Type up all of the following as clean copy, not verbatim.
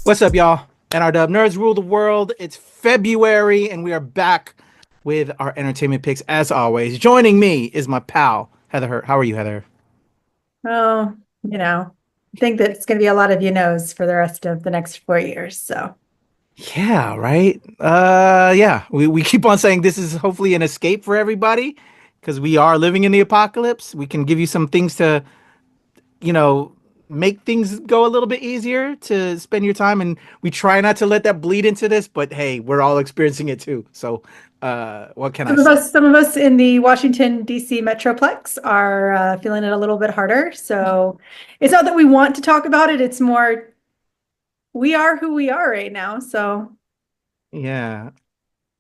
What's up, y'all? NRW Nerds rule the world. It's February, and we are back with our entertainment picks as always. Joining me is my pal Heather. How are you, Heather? Oh, I think that it's going to be a lot of for the rest of the next 4 years. So, Yeah, right. Yeah. We keep on saying this is hopefully an escape for everybody because we are living in the apocalypse. We can give you some things to you know, make things go a little bit easier to spend your time. And we try not to let that bleed into this, but hey, we're all experiencing it too. So, what can I some of say? us, some of us in the Washington D.C. Metroplex are feeling it a little bit harder. So, it's not that we want to talk about it. It's more we are who we are right now. So, Yeah.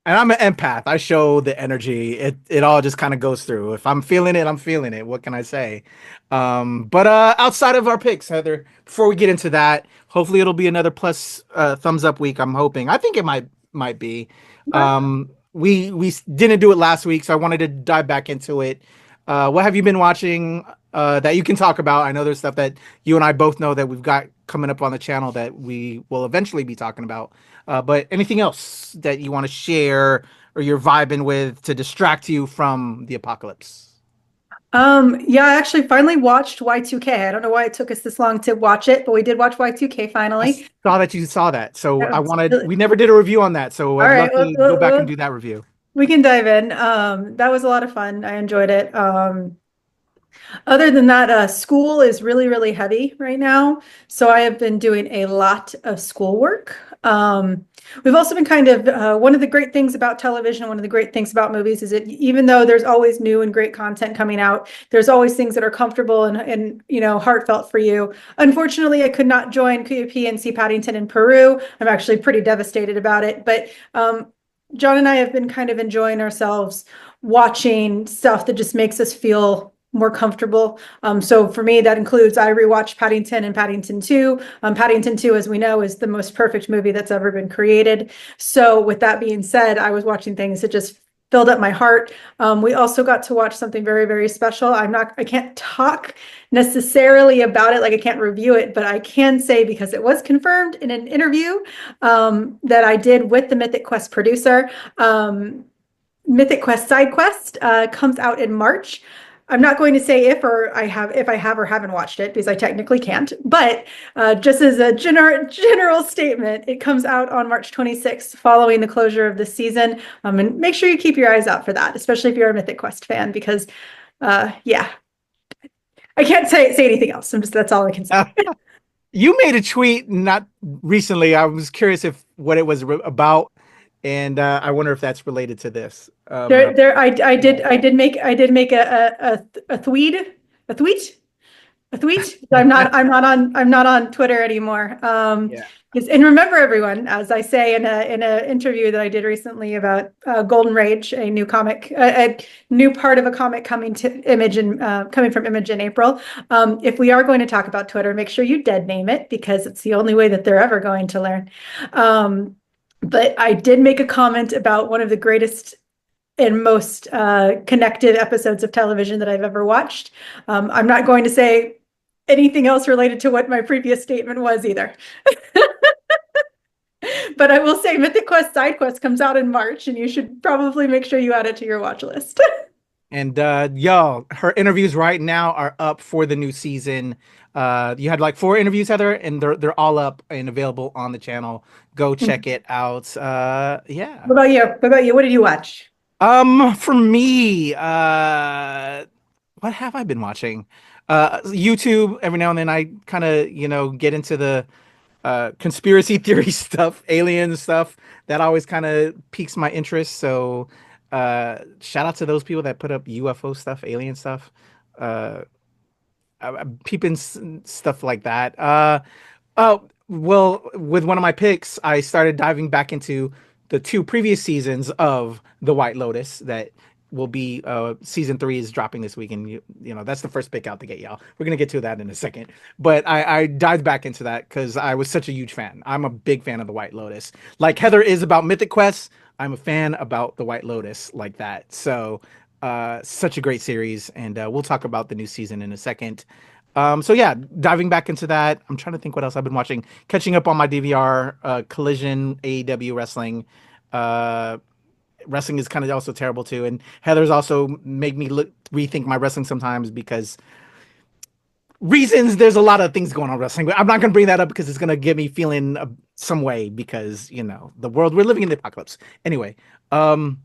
And I'm an empath. I show the energy. It all just kind of goes through. If I'm feeling it, I'm feeling it. What can I say? But outside of our picks, Heather, before we get into that, hopefully it'll be another plus thumbs up week. I'm hoping. I think it might be. We didn't do it last week, so I wanted to dive back into it. What have you been watching that you can talk about? I know there's stuff that you and I both know that we've got coming up on the channel that we will eventually be talking about. But anything else that you want to share or you're vibing with to distract you from the apocalypse? yeah, I actually finally watched Y2K. I don't know why it took us this long to watch it, but we did watch Y2K I finally. saw that you saw that. So That I was wanted, really- we never did a review on that. So All I'd right, love to go back and do that review. we can dive in. That was a lot of fun. I enjoyed it. Other than that, school is really, really heavy right now. So I have been doing a lot of schoolwork. We've also been kind of one of the great things about television, one of the great things about movies is that even though there's always new and great content coming out, there's always things that are comfortable and heartfelt for you. Unfortunately, I could not join KAYFABEYBABY and see Paddington in Peru. I'm actually pretty devastated about it, but John and I have been kind of enjoying ourselves watching stuff that just makes us feel more comfortable. So for me, that includes I rewatched Paddington and Paddington 2. Paddington 2, as we know, is the most perfect movie that's ever been created. So with that being said, I was watching things that just filled up my heart. We also got to watch something very, very special. I can't talk necessarily about it, like I can't review it, but I can say because it was confirmed in an interview that I did with the Mythic Quest producer. Mythic Quest Side Quest comes out in March. I'm not going to say if I have or haven't watched it because I technically can't. But just as a general statement, it comes out on March 26th, following the closure of the season. And make sure you keep your eyes out for that, especially if you're a Mythic Quest fan, because yeah, I can't say anything else. That's all I can say. You made a tweet not recently. I was curious if what it was about, and I wonder if that's related to this. I did make a tweet, a tweet, a tweet. I'm not on Twitter anymore. Yeah. And remember, everyone, as I say in a interview that I did recently about Golden Rage, a new comic, a new part of a comic coming from Image in April. If we are going to talk about Twitter, make sure you dead name it because it's the only way that they're ever going to learn. But I did make a comment about one of the greatest and most connected episodes of television that I've ever watched. I'm not going to say anything else related to what my previous statement was either. But I will say Mythic Quest Side Quest comes out in March, and you should probably make sure you add it to your watch list. And y'all, her interviews right now are up for the new season. You had like 4 interviews, Heather, and they're all up and available on the channel. Go check it out. Yeah. What about you? What about you? What did you watch? For me, what have I been watching? YouTube. Every now and then I kind of, get into the conspiracy theory stuff, alien stuff. That always kind of piques my interest. So, shout out to those people that put up UFO stuff, alien stuff. Uh, I'm peeping stuff like that. Oh, well, with one of my picks, I started diving back into the 2 previous seasons of The White Lotus that will be season 3 is dropping this week, and that's the first pick out to get y'all. We're gonna get to that in a second, but I dived back into that because I was such a huge fan. I'm a big fan of The White Lotus. Like Heather is about Mythic Quest, I'm a fan about The White Lotus like that. So such a great series, and we'll talk about the new season in a second. So yeah, diving back into that. I'm trying to think what else I've been watching. Catching up on my DVR, Collision, AEW wrestling. Uh, Wrestling is kind of also terrible too. And Heather's also made me rethink my wrestling sometimes because reasons. There's a lot of things going on wrestling, but I'm not going to bring that up because it's going to get me feeling some way because the world we're living in, the apocalypse. Anyway, the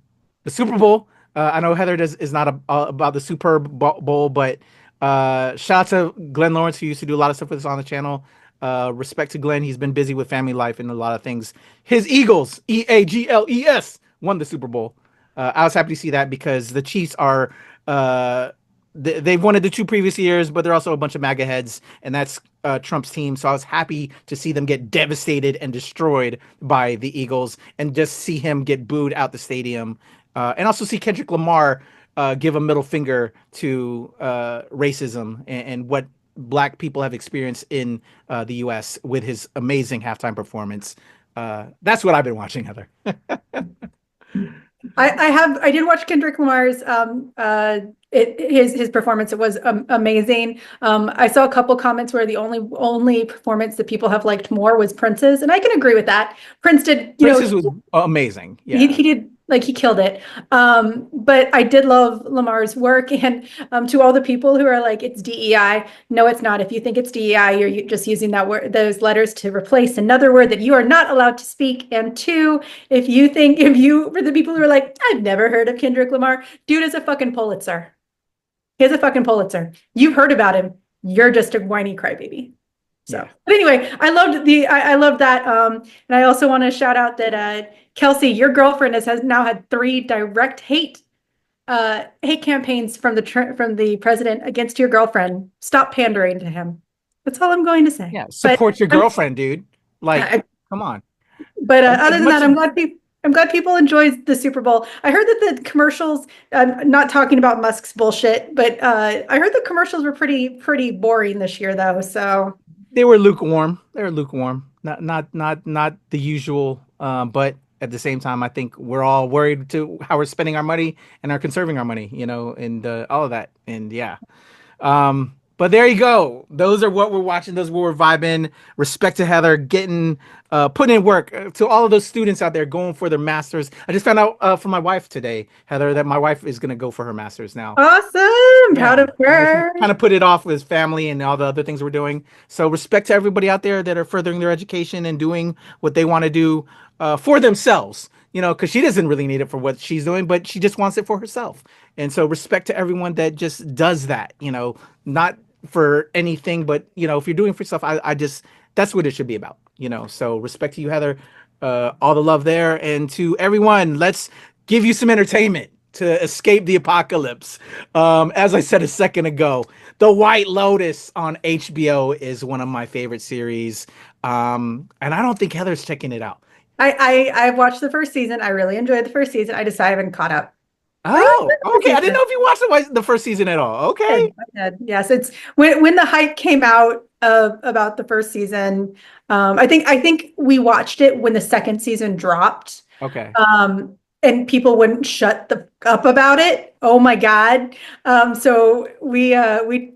Super Bowl. I know Heather is not about the Super Bowl, but shout out to Glenn Lawrence, who used to do a lot of stuff with us on the channel. Respect to Glenn. He's been busy with family life and a lot of things. His Eagles, Eagles, won the Super Bowl. I was happy to see that because the Chiefs are they've won it the 2 previous years, but they're also a bunch of MAGA heads, and that's Trump's team. So I was happy to see them get devastated and destroyed by the Eagles, and just see him get booed out the stadium, and also see Kendrick Lamar give a middle finger to racism and what Black people have experienced in the U.S. with his amazing halftime performance. That's what I've been watching, Heather. I did watch Kendrick Lamar's his performance. It was amazing. I saw a couple comments where the only performance that people have liked more was Prince's, and I can agree with that. Prince did, Prince's was amazing. Yeah, he did, like, he killed it. But I did love Lamar's work, and to all the people who are like, it's DEI, no, it's not. If you think it's DEI, you're just using that word, those letters, to replace another word that you are not allowed to speak. And 2, for the people who are like, I've never heard of Kendrick Lamar, dude is a fucking Pulitzer. He has a fucking Pulitzer. You've heard about him. You're just a whiny crybaby. So, yeah. But anyway, I loved that. And I also want to shout out that Kelsey, your girlfriend has now had 3 direct hate campaigns from the president against your girlfriend. Stop pandering to him. That's all I'm going to say. Yeah, support your girlfriend, dude. Like, come on. But other than that, I'm glad people enjoyed the Super Bowl. I heard that the commercials, not talking about Musk's bullshit, but I heard the commercials were pretty boring this year, though. So they were lukewarm. Not the usual. But at the same time, I think we're all worried to how we're spending our money and are conserving our money, and all of that. And yeah. But there you go. Those are what we're watching. Those are what we're vibing. Respect to Heather getting putting in work. To all of those students out there going for their masters. I just found out from my wife today, Heather, that my wife is going to go for her masters now. Awesome. Proud of her. Kind of put it off with family and all the other things we're doing. So respect to everybody out there that are furthering their education and doing what they want to do for themselves. Because she doesn't really need it for what she's doing, but she just wants it for herself. And so respect to everyone that just does that, not for anything, but if you're doing for yourself, I just, that's what it should be about, so respect to you, Heather, all the love there. And to everyone, let's give you some entertainment to escape the apocalypse. As I said a second ago, The White Lotus on HBO is one of my favorite series. And I don't think Heather's checking it out. I've watched the first season. I really enjoyed the first season. I just haven't caught up. Oh, okay. I didn't know if you watched the first season at all. Okay. I did. Yes, it's when the hype came out about the first season. I think we watched it when the second season dropped. Okay. And people wouldn't shut up about it. Oh my God. So we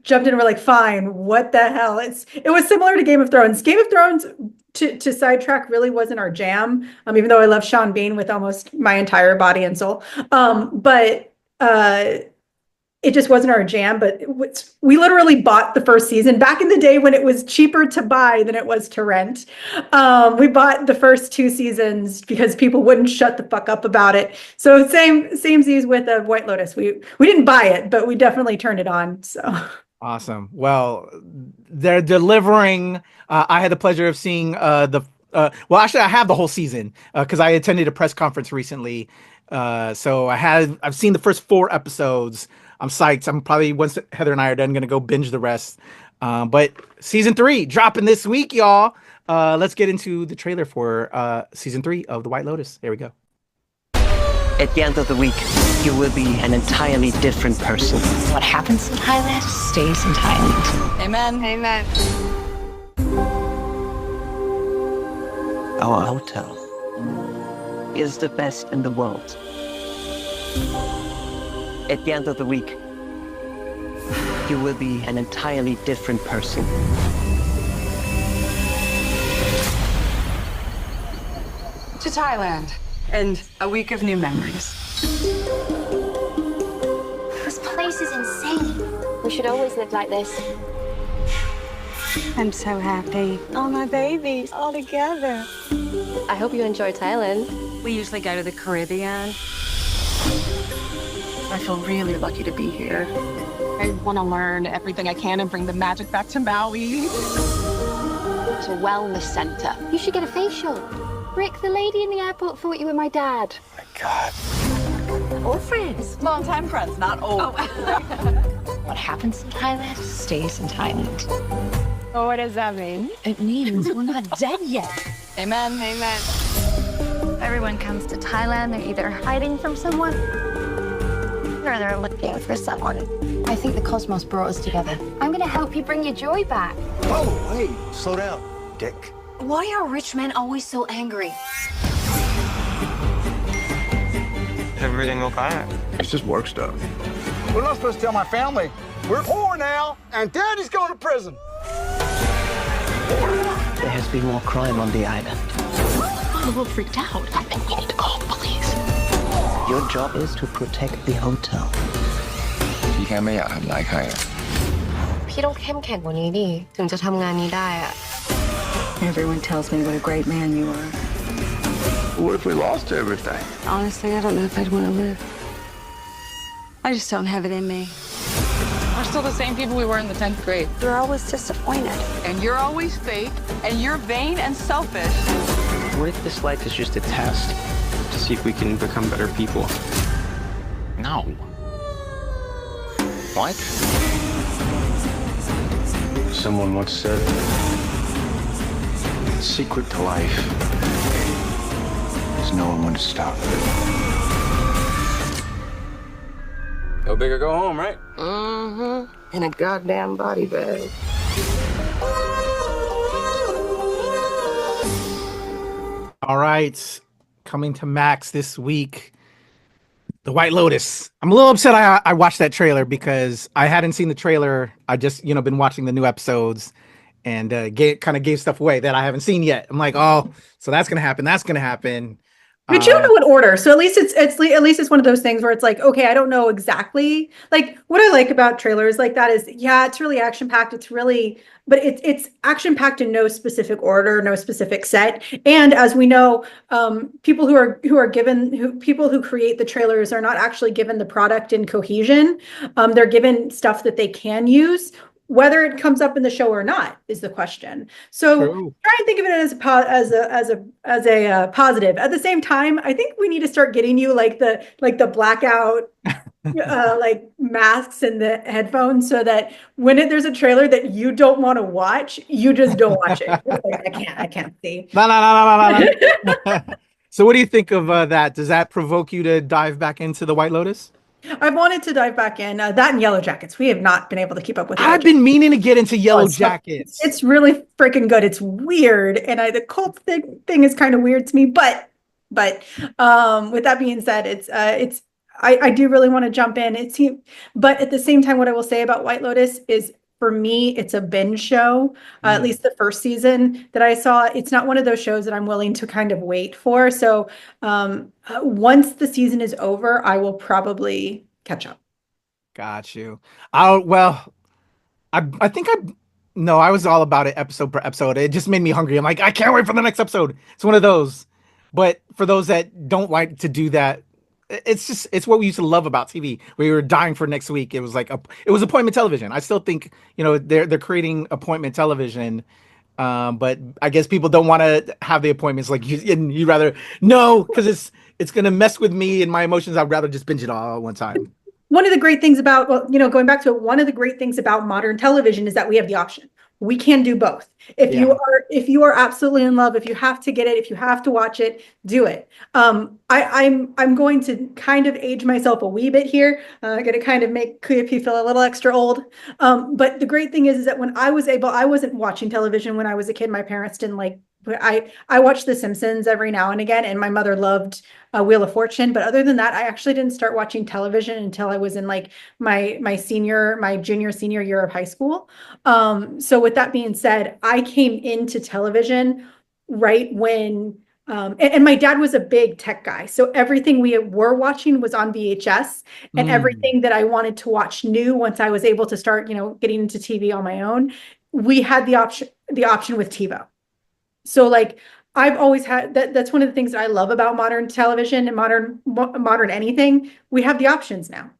jumped in and we're like, fine, what the hell? It was similar to Game of Thrones. Game of Thrones, to sidetrack, really wasn't our jam. Even though I love Sean Bean with almost my entire body and soul. But it just wasn't our jam. But we literally bought the first season back in the day when it was cheaper to buy than it was to rent. We bought the first 2 seasons because people wouldn't shut the fuck up about it. So samesies with White Lotus. We didn't buy it, but we definitely turned it on. So awesome. Well, they're delivering. I had the pleasure of seeing well, actually, I have the whole season because I attended a press conference recently. So I've seen the first 4 episodes. I'm psyched. I'm probably, once Heather and I are done, going to go binge the rest. But season 3 dropping this week, y'all. Let's get into the trailer for season 3 of The White Lotus. Here we go. At the end of the week, you will be an entirely different person. What happens in Thailand stays in Thailand. Amen. Amen. Our hotel is the best in the world. At the end of the week, you will be an entirely different person. To Thailand and a week of new memories. This place is insane. We should always live like this. I'm so happy. All my babies all together. I hope you enjoy Thailand. We usually go to the Caribbean. I feel really lucky to be here. I want to learn everything I can and bring the magic back to Maui. It's a wellness center. You should get a facial. Rick, the lady in the airport thought you were my dad. Oh my God. Old friends. Long-time friends, not old. What happens in Thailand stays in Thailand. Oh, what does that mean? It means we're not dead yet. Amen. Amen. Everyone comes to Thailand. They're either hiding from someone or they're looking for someone. I think the cosmos brought us together. I'm going to help you bring your joy back. Oh, hey, slow down, dick. Why are rich men always so angry? Is everything okay? It's just work stuff. What am I supposed to tell my family? We're poor now, and Daddy's going to prison. There has been more crime on the island. I'm a little freaked out. I think we need to call the police. Your job is to protect the hotel. พี่แค่ไม่อยากทำร้ายใครอะ พี่ต้องเข้มแข็งกว่านี้ดิถึงจะทำงานนี้ได้อะ Everyone tells me what a great man you are. What if we lost everything? Honestly, I don't know if I'd want to live. I just don't have it in me. We're still the same people we were in the 10th grade. You're always disappointed. And you're always fake, and you're vain and selfish. What if this life is just a test to see if we can become better people? No. What? Someone once said, the secret to life is knowing when to stop. Go big or go home, right? In a goddamn body bag. All right, coming to Max this week, The White Lotus. I'm a little upset I watched that trailer because I hadn't seen the trailer. I just, been watching the new episodes and gave stuff away that I haven't seen yet. I'm like, oh, so that's going to happen. That's going to happen. But you don't know what order. So at least it's one of those things where it's like, okay, I don't know exactly. Like what I like about trailers like that is, yeah, it's really action packed. But it's action packed in no specific order, no specific set. And as we know, people people who create the trailers are not actually given the product in cohesion. They're given stuff that they can use. Whether it comes up in the show or not is the question. So try and think of it as a positive. At the same time, I think we need to start getting you like the blackout like masks and the headphones so that when there's a trailer that you don't want to watch, you just don't watch it. Like, I can't see. No. So what do you think of that? Does that provoke you to dive back into The White Lotus? I've wanted to dive back in that and Yellow Jackets. We have not been able to keep up with. I've been meaning to get into Yellow Jackets. It's really freaking good. It's weird, and the cult thing is kind of weird to me. But with that being said, I do really want to jump in. But at the same time, what I will say about White Lotus is, for me, it's a binge show. At least the first season that I saw, it's not one of those shows that I'm willing to kind of wait for. So once the season is over, I will probably catch up. Got you. I was all about it episode per episode. It just made me hungry. I'm like, I can't wait for the next episode. It's one of those. But for those that don't like to do that, it's what we used to love about TV. We were dying for next week. It was like it was appointment television. I still think, they're creating appointment television. But I guess people don't want to have the appointments like you rather because it's going to mess with me and my emotions. I'd rather just binge it all at one time. One of the great things about, going back to it, one of the great things about modern television is that we have the option. We can do both. If you are absolutely in love, if you have to get it, if you have to watch it, do it. I'm going to kind of age myself a wee bit here. I'm going to kind of make KAYFABEYBABY feel a little extra old. But the great thing is that when I wasn't watching television when I was a kid. My parents didn't like I watch The Simpsons every now and again, and my mother loved Wheel of Fortune. But other than that, I actually didn't start watching television until I was in like my junior, senior year of high school. So with that being said, I came into television right when, and my dad was a big tech guy. So everything we were watching was on VHS, and everything that I wanted to watch new, once I was able to start, getting into TV on my own, we had the option with TiVo. So like I've always had that's one of the things that I love about modern television and modern anything. We have the options now.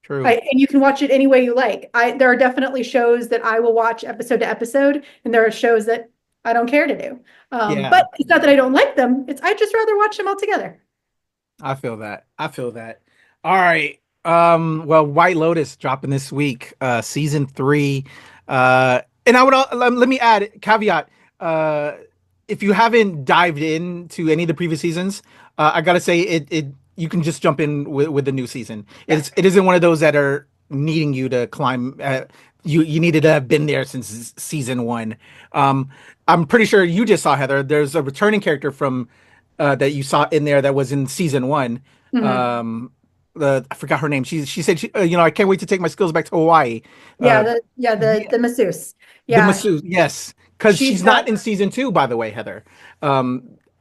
True. And you can watch it any way you like. There are definitely shows that I will watch episode to episode, and there are shows that I don't care to do. But it's not that I don't like them. I'd just rather watch them all together. I feel that. All right. Well, White Lotus dropping this week, season 3. And I would let me add caveat. If you haven't dived into any of the previous seasons, I gotta say it you can just jump in with the new season. It isn't one of those that are needing you to climb. You needed to have been there since season 1. I'm pretty sure you just saw, Heather. There's a returning character from that you saw in there that was in season 1. I forgot her name. She said, I can't wait to take my skills back to Hawaii. The masseuse. Yeah, the masseuse. Yes, because she's not in season 2, by the way, Heather.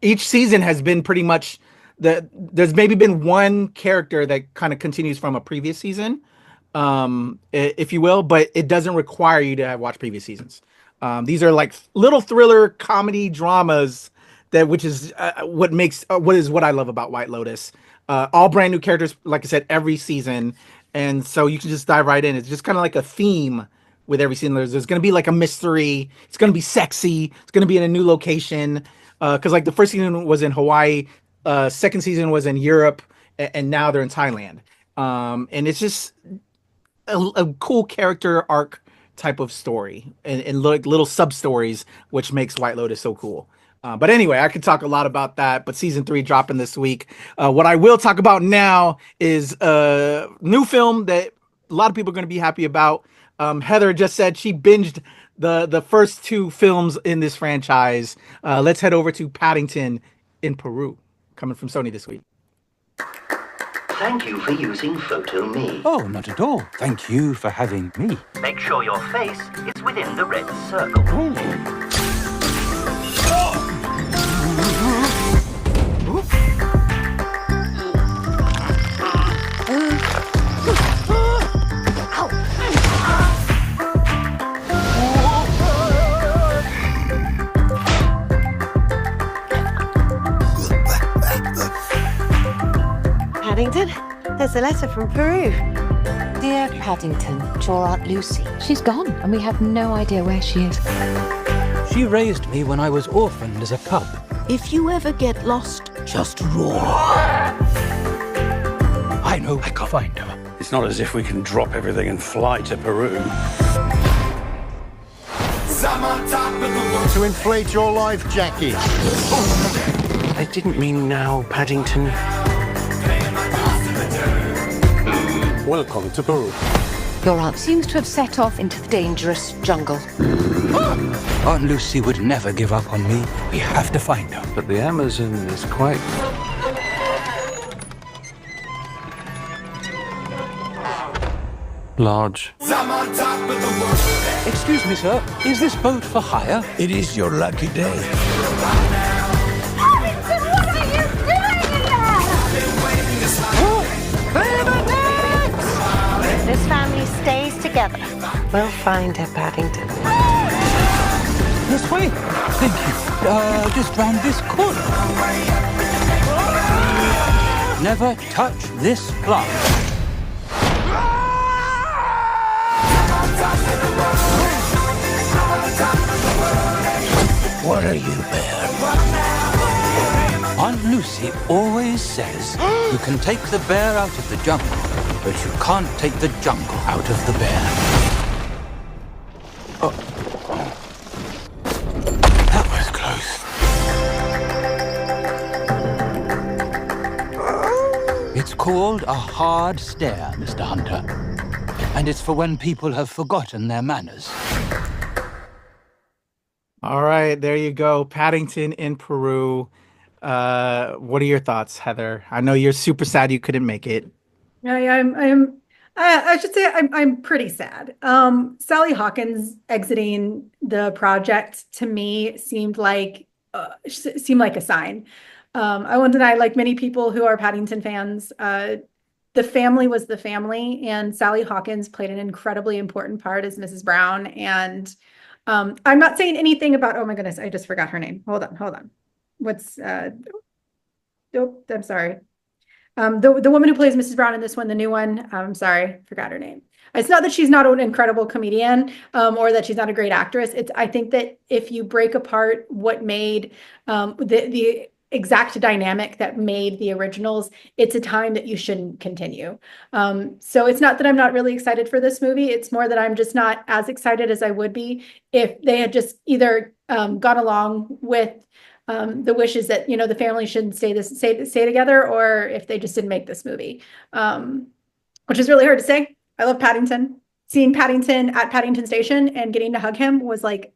Each season has been pretty much there's maybe been one character that kind of continues from a previous season, if you will, but it doesn't require you to have watched previous seasons. These are like little thriller comedy dramas which is what I love about White Lotus. All brand new characters, like I said, every season, and so you can just dive right in. It's just kind of like a theme with every season. There's going to be like a mystery. It's going to be sexy. It's going to be in a new location. Because like the first season was in Hawaii, second season was in Europe, and now they're in Thailand. And it's just a cool character arc type of story, and like little sub stories, which makes White Lotus so cool. But anyway, I could talk a lot about that, but season 3 dropping this week. What I will talk about now is a new film that a lot of people are going to be happy about. Heather just said she binged the first 2 films in this franchise. Let's head over to Paddington in Peru, coming from Sony this week. Thank you for using PhotoMe. Oh, not at all. Thank you for having me. Make sure your face is within the red circle. Oh. Paddington, there's a letter from Peru. Dear Paddington, to your Aunt Lucy. She's gone, and we have no idea where she is. She raised me when I was orphaned as a cub. If you ever get lost, just roar. I know I can find her. It's not as if we can drop everything and fly to Peru. To inflate your life, Jackie. I didn't mean now, Paddington. Welcome to Peru. Your aunt seems to have set off into the dangerous jungle. Aunt Lucy would never give up on me. We have to find her. But the Amazon is quite... large. Excuse me, sir. Is this boat for hire? It is your lucky day. Paddington, what are you doing in there? This family stays together. We'll find her, Paddington. This way. Thank you. Just round this corner. Never touch this plant. What are you, bear? Aunt Lucy always says you can take the bear out of the jungle, but you can't take the jungle out of the bear. Oh. That was close. It's called a hard stare, Mr. Hunter. And it's for when people have forgotten their manners. All right, there you go. Paddington in Peru. What are your thoughts, Heather? I know you're super sad you couldn't make it. I should say I'm pretty sad. Sally Hawkins exiting the project to me seemed like a sign. I won't deny, like many people who are Paddington fans, the family was the family, and Sally Hawkins played an incredibly important part as Mrs. Brown. And I'm not saying anything about, oh my goodness, I just forgot her name. Hold on. What's oh, I'm sorry. The woman who plays Mrs. Brown in this one, the new one, I'm sorry, forgot her name. It's not that she's not an incredible comedian, or that she's not a great actress. I think that if you break apart what made the exact dynamic that made the originals, it's a time that you shouldn't continue. So it's not that I'm not really excited for this movie. It's more that I'm just not as excited as I would be if they had just either gone along with the wishes that, the family shouldn't stay together, or if they just didn't make this movie, which is really hard to say. I love Paddington. Seeing Paddington at Paddington Station and getting to hug him was like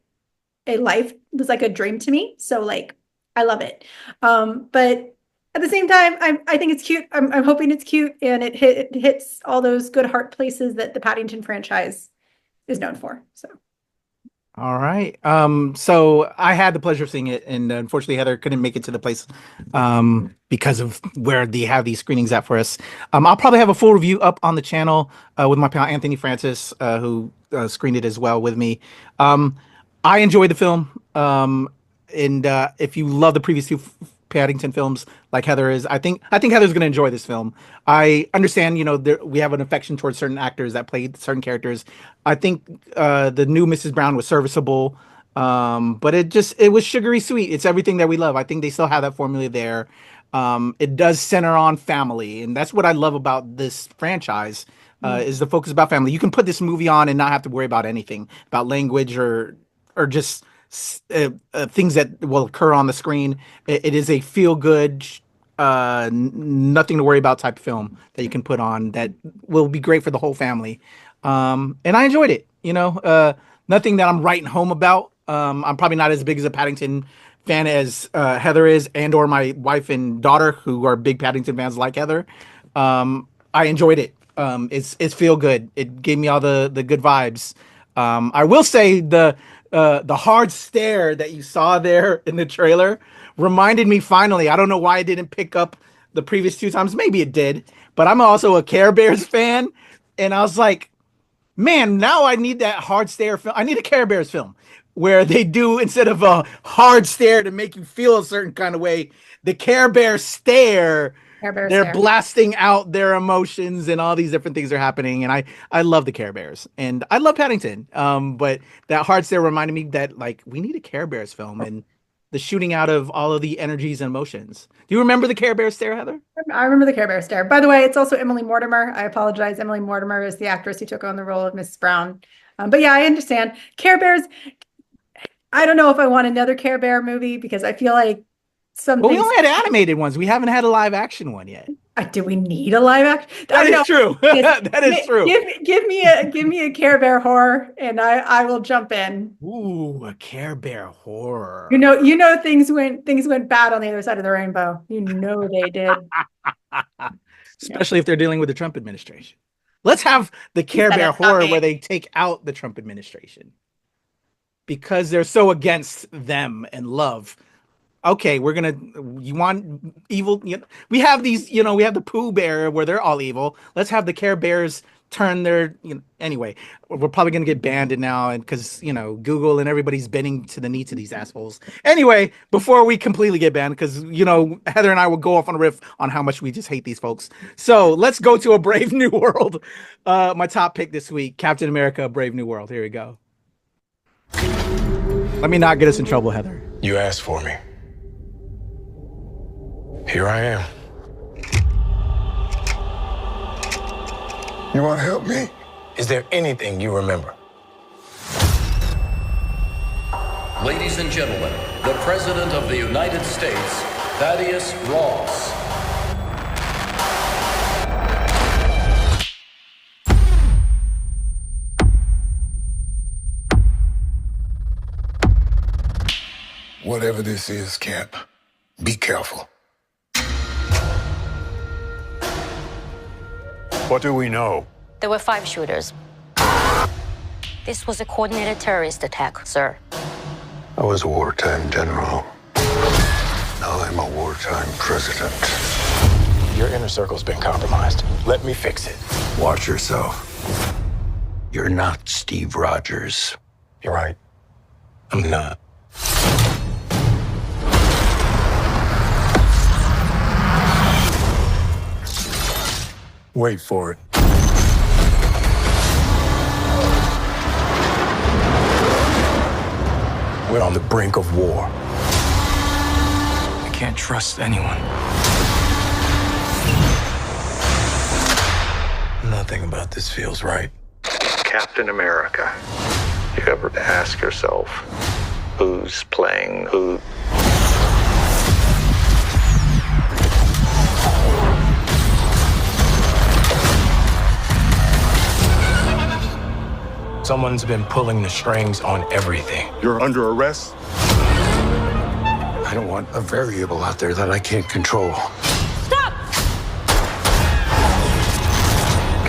a dream to me. So like, I love it. But at the same time, I think it's cute. I'm hoping it's cute, and it hits all those good heart places that the Paddington franchise is known for. So. All right. So I had the pleasure of seeing it, and unfortunately Heather couldn't make it to the place because of where they have these screenings at for us. I'll probably have a full review up on the channel with my pal Anthony Francis, who screened it as well with me. I enjoyed the film, and if you love the previous two Paddington films like Heather is, I think Heather's going to enjoy this film. I understand, we have an affection towards certain actors that played certain characters. I think the new Mrs. Brown was serviceable, but it was sugary sweet. It's everything that we love. I think they still have that formula there. It does center on family, and that's what I love about this franchise, is the focus about family. You can put this movie on and not have to worry about anything, about language or just things that will occur on the screen. It is a feel-good, nothing to worry about type of film that you can put on that will be great for the whole family. And I enjoyed it. Nothing that I'm writing home about. I'm probably not as big as a Paddington fan as Heather is, and or my wife and daughter, who are big Paddington fans like Heather. I enjoyed it. It's feel good. It gave me all the good vibes. I will say the hard stare that you saw there in the trailer reminded me finally, I don't know why I didn't pick up the previous two times. Maybe it did, but I'm also a Care Bears fan. And I was like, man, now I need that hard stare film. I need a Care Bears film where they do, instead of a hard stare to make you feel a certain kind of way, the Care Bear stare. They're blasting out their emotions, and all these different things are happening. And I love the Care Bears, and I love Paddington. But that hard stare reminded me that, like, we need a Care Bears film, and the shooting out of all of the energies and emotions. Do you remember the Care Bear stare, Heather? I remember the Care Bear stare. By the way, it's also Emily Mortimer. I apologize. Emily Mortimer is the actress who took on the role of Mrs. Brown. But yeah, I understand. Care Bears, I don't know if I want another Care Bear movie, because I feel like we only had animated ones. We haven't had a live action one yet. Do we need a live action? That is true. That is true. Give me a Care Bear horror, and I will jump in. Ooh, a Care Bear horror. Things went bad on the other side of the rainbow. They did. Especially if they're dealing with the Trump administration. Let's have the Care Bear horror where they take out the Trump administration because they're so against them and love. Okay, you want evil? We have these, we have the Pooh Bear where they're all evil. Let's have the Care Bears turn their, anyway, we're probably going to get banned now, and because, Google and everybody's bending to the knee to these assholes. Anyway, before we completely get banned, because, Heather and I will go off on a riff on how much we just hate these folks. So let's go to A Brave New World. My top pick this week, Captain America, Brave New World. Here we go. Let me not get us in trouble, Heather. You asked for me. Here I am. You want to help me? Is there anything you remember? Ladies and gentlemen, the President of the United States, Thaddeus Ross. Whatever this is, Cap, be careful. What do we know? There were 5 shooters. This was a coordinated terrorist attack, sir. I was a wartime general. Now I'm a wartime president. Your inner circle's been compromised. Let me fix it. Watch yourself. You're not Steve Rogers. You're right. I'm not. Wait for it. We're on the brink of war. I can't trust anyone. Nothing about this feels right. Captain America. You ever ask yourself, who's playing who? Someone's been pulling the strings on everything. You're under arrest? I don't want a variable out there that I can't control. Stop!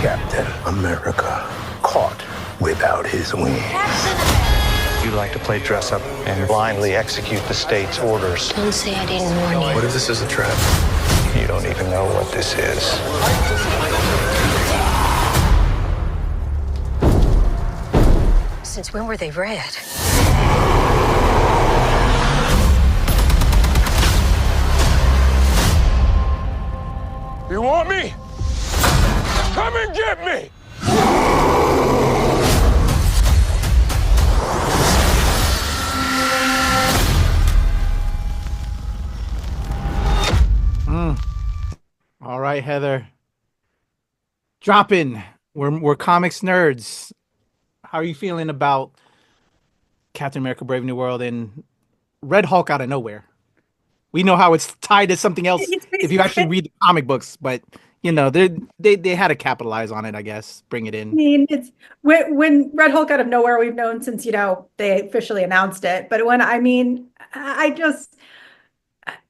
Captain America, caught without his wings. You like to play dress up and blindly execute the state's orders. Don't say I didn't warn you. What if this is a trap? You don't even know what this is. Since when were they red? You want me? Come and get me! All right, Heather. Drop in. We're comics nerds. How are you feeling about Captain America: Brave New World and Red Hulk out of nowhere? We know how it's tied to something else if you actually read the comic books, but you know they had to capitalize on it, I guess. Bring it in. I mean, it's when Red Hulk out of nowhere, we've known since they officially announced it. But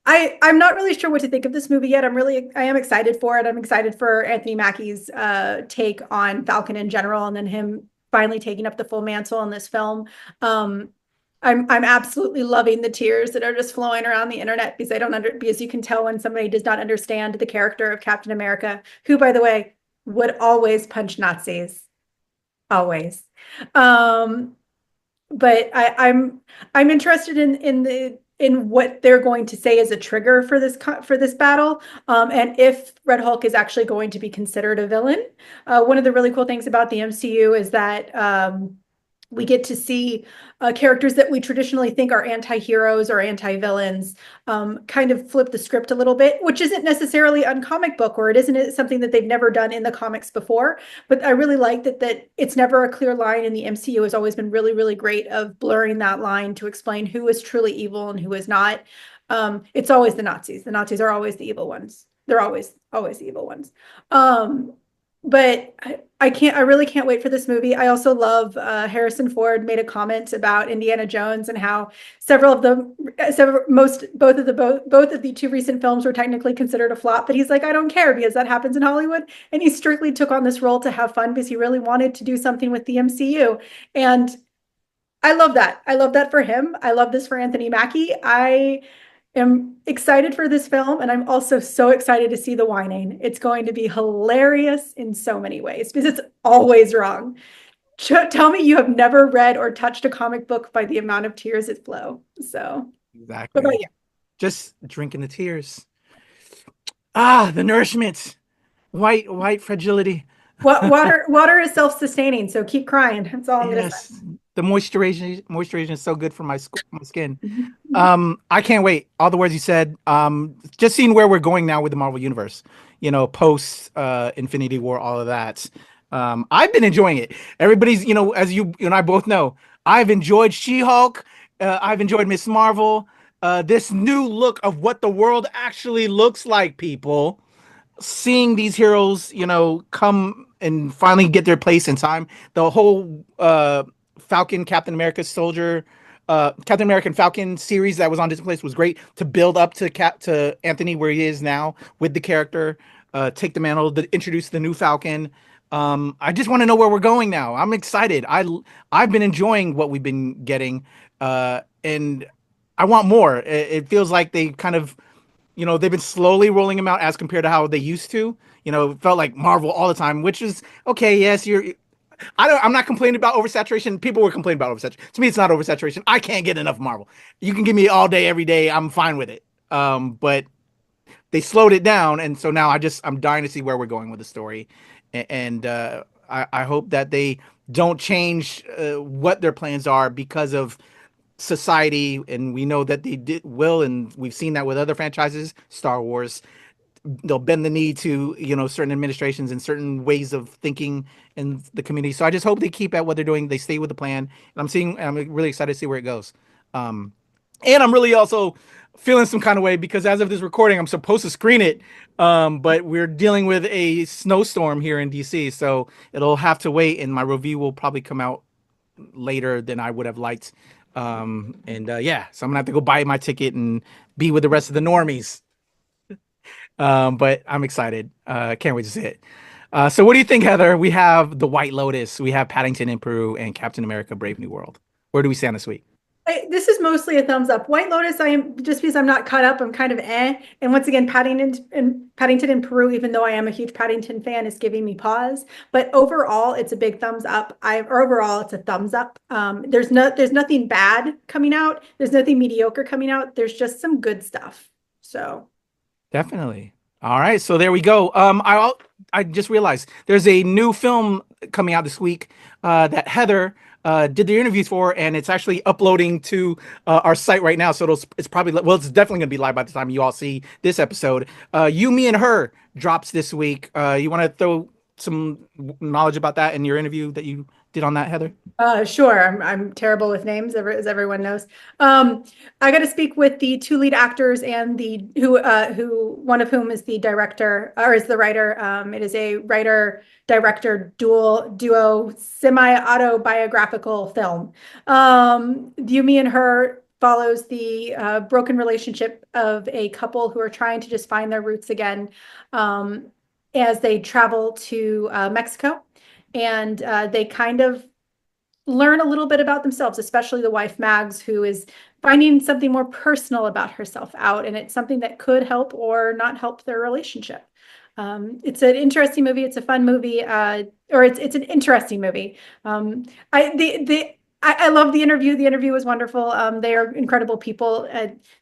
I'm not really sure what to think of this movie yet. I am excited for it. I'm excited for Anthony Mackie's take on Falcon in general, and then him finally taking up the full mantle in this film. I'm absolutely loving the tears that are just flowing around the internet because you can tell when somebody does not understand the character of Captain America, who, by the way, would always punch Nazis, always. But I'm interested in what they're going to say as a trigger for this battle, and if Red Hulk is actually going to be considered a villain. One of the really cool things about the MCU is that we get to see characters that we traditionally think are anti-heroes or anti-villains kind of flip the script a little bit, which isn't necessarily on comic book, or it isn't something that they've never done in the comics before. But I really like that it's never a clear line, and the MCU has always been really, really great of blurring that line to explain who is truly evil and who is not. It's always the Nazis. The Nazis are always the evil ones. They're always the evil ones. But I really can't wait for this movie. I also love Harrison Ford made a comment about Indiana Jones and how both of the 2 recent films were technically considered a flop, but he's like, I don't care because that happens in Hollywood. And he strictly took on this role to have fun because he really wanted to do something with the MCU. And I love that. I love that for him. I love this for Anthony Mackie. I am excited for this film, and I'm also so excited to see the whining. It's going to be hilarious in so many ways because it's always wrong. Tell me you have never read or touched a comic book by the amount of tears it flow. So exactly. What about you? Just drinking the tears. The nourishment, white fragility. Water is self-sustaining, so keep crying. That's all I'm gonna say. The moisturization is so good for my skin. I can't wait. All the words you said. Just seeing where we're going now with the Marvel Universe. Post Infinity War, all of that. I've been enjoying it. Everybody's, as you and I both know, I've enjoyed She-Hulk. I've enjoyed Miss Marvel. This new look of what the world actually looks like, people. Seeing these heroes, come and finally get their place in time. The whole Falcon, Captain America, Soldier Captain American Falcon series that was on Disney Plus was great to build up to Anthony where he is now with the character, take the mantle, introduce the new Falcon. I just want to know where we're going now. I'm excited. I've been enjoying what we've been getting, and I want more. It feels like they kind of, they've been slowly rolling them out as compared to how they used to. It felt like Marvel all the time, which is okay. Yes, I'm not complaining about oversaturation. People were complaining about oversaturation. To me, it's not oversaturation. I can't get enough Marvel. You can give me all day, every day. I'm fine with it. But they slowed it down, and so now I'm dying to see where we're going with the story, and I hope that they don't change what their plans are because of society, and we know that they will, and we've seen that with other franchises. Star Wars, they'll bend the knee to certain administrations and certain ways of thinking in the community. So I just hope they keep at what they're doing. They stay with the plan, and I'm really excited to see where it goes. And I'm really also feeling some kind of way because as of this recording, I'm supposed to screen it, but we're dealing with a snowstorm here in DC, so it'll have to wait, and my review will probably come out later than I would have liked. So I'm gonna have to go buy my ticket and be with the rest of the normies. But I'm excited. Can't wait to see it. So what do you think, Heather? We have The White Lotus, we have Paddington in Peru, and Captain America: Brave New World. Where do we stand this week? This is mostly a thumbs up. White Lotus, I am just because I'm not caught up. I'm kind of eh. And once again, Paddington in Peru, even though I am a huge Paddington fan, is giving me pause. But overall, it's a big thumbs up. Overall, it's a thumbs up. There's nothing bad coming out. There's nothing mediocre coming out. There's just some good stuff. So definitely. All right, so there we go. I just realized there's a new film coming out this week that Heather did the interviews for, and it's actually uploading to our site right now. So it's probably, it's definitely gonna be live by the time you all see this episode. You, Me, and Her drops this week. You want to throw some knowledge about that in your interview that you did on that, Heather? Sure. I'm terrible with names, as everyone knows. I got to speak with the two lead actors and who one of whom is the director or is the writer. It is a writer-director duo semi-autobiographical film. You, Me, and Her follows the broken relationship of a couple who are trying to just find their roots again as they travel to Mexico. And they kind of learn a little bit about themselves, especially the wife, Mags, who is finding something more personal about herself out. And it's something that could help or not help their relationship. It's an interesting movie. It's a fun movie, or it's an interesting movie. I love the interview. The interview was wonderful. They are incredible people.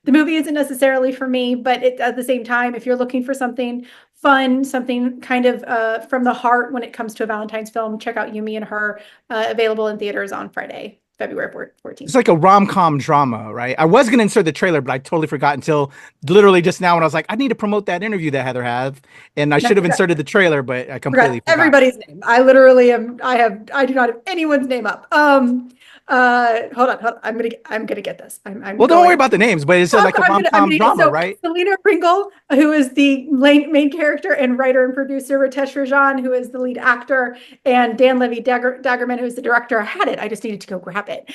The movie isn't necessarily for me, but at the same time, if you're looking for something fun, something kind of from the heart when it comes to a Valentine's film, check out You, Me, and Her, available in theaters on Friday, February 14th. It's like a rom-com drama, right? I was going to insert the trailer, but I totally forgot until literally just now when I was like, I need to promote that interview that Heather had. And I should have inserted the trailer, but I completely forgot. Everybody's name. I literally am. I do not have anyone's name up. Hold on. I'm gonna get this. Well, don't worry about the names, but it's like a rom-com drama, right? Selena Pringle, who is the main character and writer and producer, Ritesh Rajan, who is the lead actor, and Dan Levy Daggerman, who is the director. I had it. I just needed to go grab it.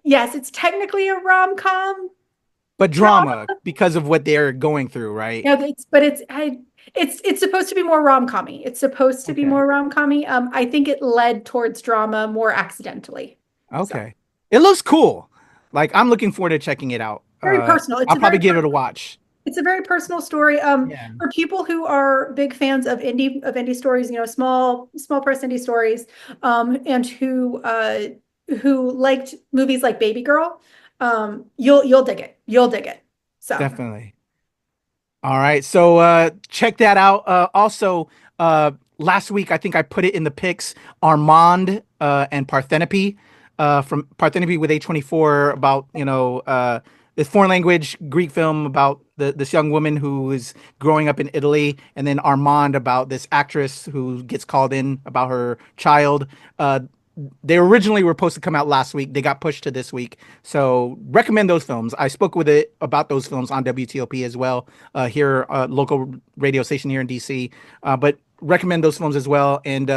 Yes, it's technically a rom-com, but drama because of what they're going through, right? Yeah, it's supposed to be more rom-com-y. It's supposed to be more rom-com-y. I think it led towards drama more accidentally. Okay. So. It looks cool. Like, I'm looking forward to checking it out. Very personal. I'll probably give it a watch. It's a very personal story. For people who are big fans of indie stories, small press indie stories, and who liked movies like Baby Girl, you'll dig it. You'll dig it. So definitely. All right, so check that out. Also, last week, I think I put it in the picks, Armand and Parthenope from Parthenope with A24 about, this foreign language Greek film about this young woman who is growing up in Italy, and then Armand about this actress who gets called in about her child. They originally were supposed to come out last week. They got pushed to this week. So recommend those films. I spoke with it about those films on WTOP as well, here, local radio station here in DC. But recommend those films as well. And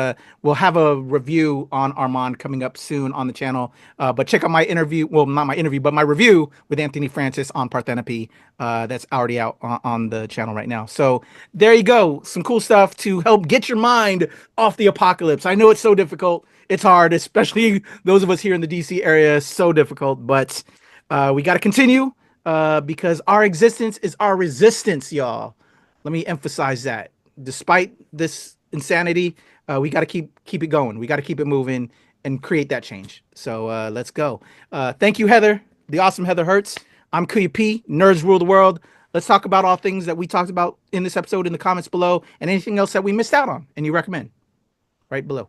we'll have a review on Armand coming up soon on the channel. But check out my interview. Well, not my interview, but my review with Anthony Francis on Parthenope. That's already out on the channel right now. So there you go. Some cool stuff to help get your mind off the apocalypse. I know it's so difficult. It's hard, especially those of us here in the DC area. It's so difficult, but we got to continue because our existence is our resistance, y'all. Let me emphasize that. Despite this insanity, we got to keep it going. We got to keep it moving and create that change. So let's go. Thank you, Heather, the awesome Heather Hertz. I'm KP, Nerds Rule the World. Let's talk about all things that we talked about in this episode in the comments below and anything else that we missed out on and you recommend right below.